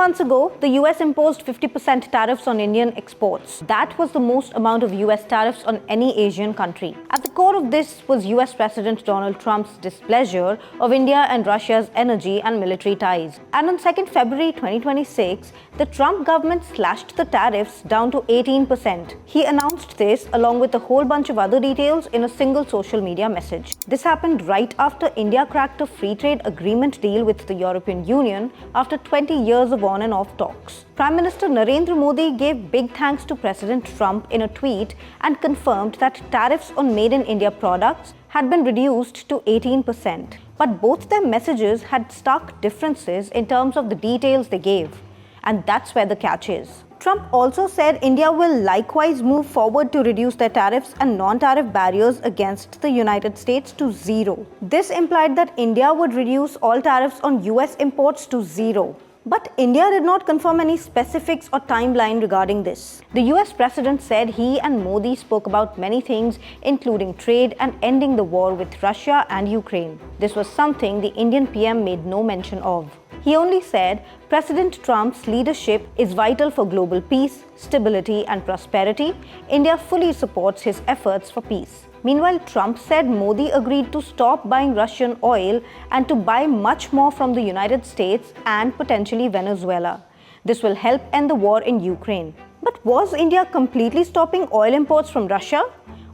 months ago, the US imposed 50% tariffs on Indian exports. That was the most amount of US tariffs on any Asian country. At the core of this was US President Donald Trump's displeasure of India and Russia's energy and military ties. And on 2nd February 2026, the Trump government slashed the tariffs down to 18%. He announced this along with a whole bunch of other details in a single social media message. This happened right after India cracked a free trade agreement deal with the European Union after 20 years of on and off talks. Prime Minister Narendra Modi gave big thanks to President Trump in a tweet and confirmed that tariffs on Made in India products had been reduced to 18%. But both their messages had stark differences in terms of the details they gave. And that's where the catch is. Trump also said India will likewise move forward to reduce their tariffs and non-tariff barriers against the United States to zero. This implied that India would reduce all tariffs on US imports to zero. But India did not confirm any specifics or timeline regarding this. The US president said he and Modi spoke about many things, including trade and ending the war with Russia and Ukraine. This was something the Indian PM made no mention of. He only said President Trump's leadership is vital for global peace, stability, and prosperity. India fully supports his efforts for peace. Meanwhile, Trump said Modi agreed to stop buying Russian oil and to buy much more from the United States and potentially Venezuela. This will help end the war in Ukraine. But was India completely stopping oil imports from Russia?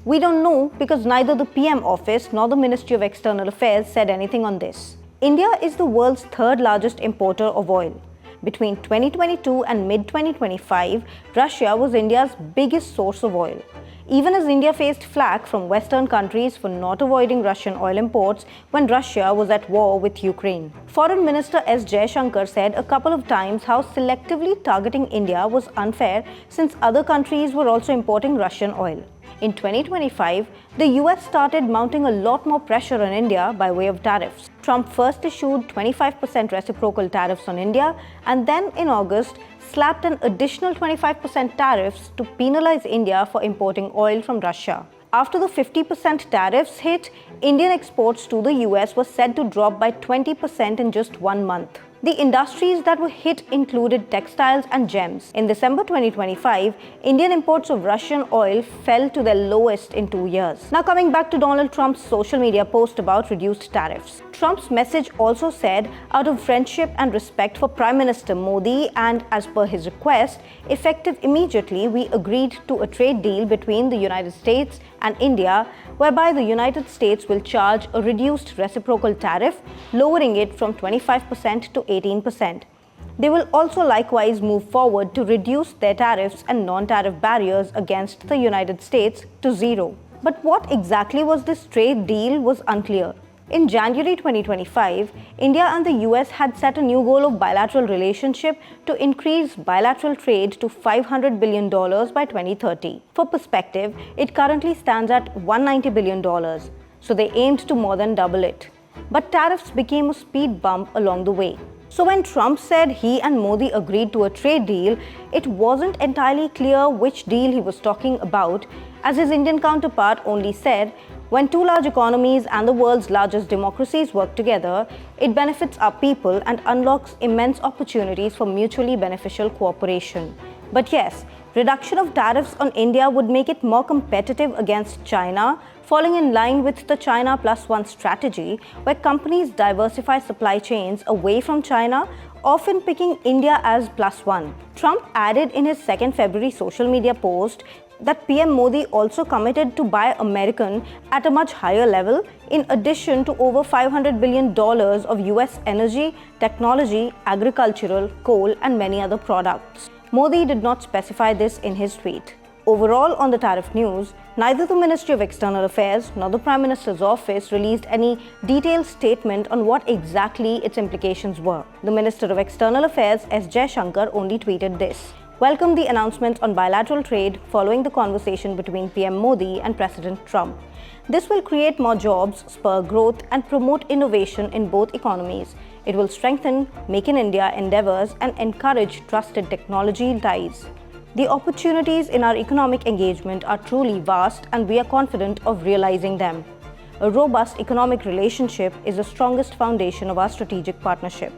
We don't know because neither the PM office nor the Ministry of External Affairs said anything on this. India is the world's third largest importer of oil. Between 2022 and mid-2025, Russia was India's biggest source of oil. Even as India faced flack from Western countries for not avoiding Russian oil imports when Russia was at war with Ukraine. Foreign Minister S. Jaishankar said a couple of times how selectively targeting India was unfair since other countries were also importing Russian oil. In 2025, the US started mounting a lot more pressure on India by way of tariffs. Trump first issued 25% reciprocal tariffs on India and then in August slapped an additional 25% tariffs to penalize India for importing oil from Russia. After the 50% tariffs hit, Indian exports to the US were said to drop by 20% in just 1 month. The industries that were hit included textiles and gems. In December 2025, Indian imports of Russian oil fell to their lowest in 2 years. Now coming back to Donald Trump's social media post about reduced tariffs. Trump's message also said, out of friendship and respect for Prime Minister Modi and as per his request, effective immediately, we agreed to a trade deal between the United States and India, whereby the United States will charge a reduced reciprocal tariff, lowering it from 25% to 18%. They will also likewise move forward to reduce their tariffs and non-tariff barriers against the United States to zero. But what exactly was this trade deal was unclear. In January 2025, India and the US had set a new goal of bilateral relationship to increase bilateral trade to $500 billion by 2030. For perspective, it currently stands at $190 billion, so they aimed to more than double it. But tariffs became a speed bump along the way. So when Trump said he and Modi agreed to a trade deal, it wasn't entirely clear which deal he was talking about, as his Indian counterpart only said, when two large economies and the world's largest democracies work together, it benefits our people and unlocks immense opportunities for mutually beneficial cooperation. But yes, reduction of tariffs on India would make it more competitive against China, falling in line with the China Plus One strategy, where companies diversify supply chains away from China, often picking India as plus one. Trump added in his 2nd February social media post that PM Modi also committed to buy American at a much higher level, in addition to over $500 billion of US energy, technology, agricultural, coal, and many other products. Modi did not specify this in his tweet. Overall, on the tariff news, neither the Ministry of External Affairs nor the Prime Minister's office released any detailed statement on what exactly its implications were. The Minister of External Affairs, S. Jaishankar, only tweeted this: welcomed the announcement on bilateral trade following the conversation between PM Modi and President Trump. This will create more jobs, spur growth, and promote innovation in both economies. It will strengthen Make in India endeavors and encourage trusted technology ties. The opportunities in our economic engagement are truly vast, and we are confident of realizing them. A robust economic relationship is the strongest foundation of our strategic partnership.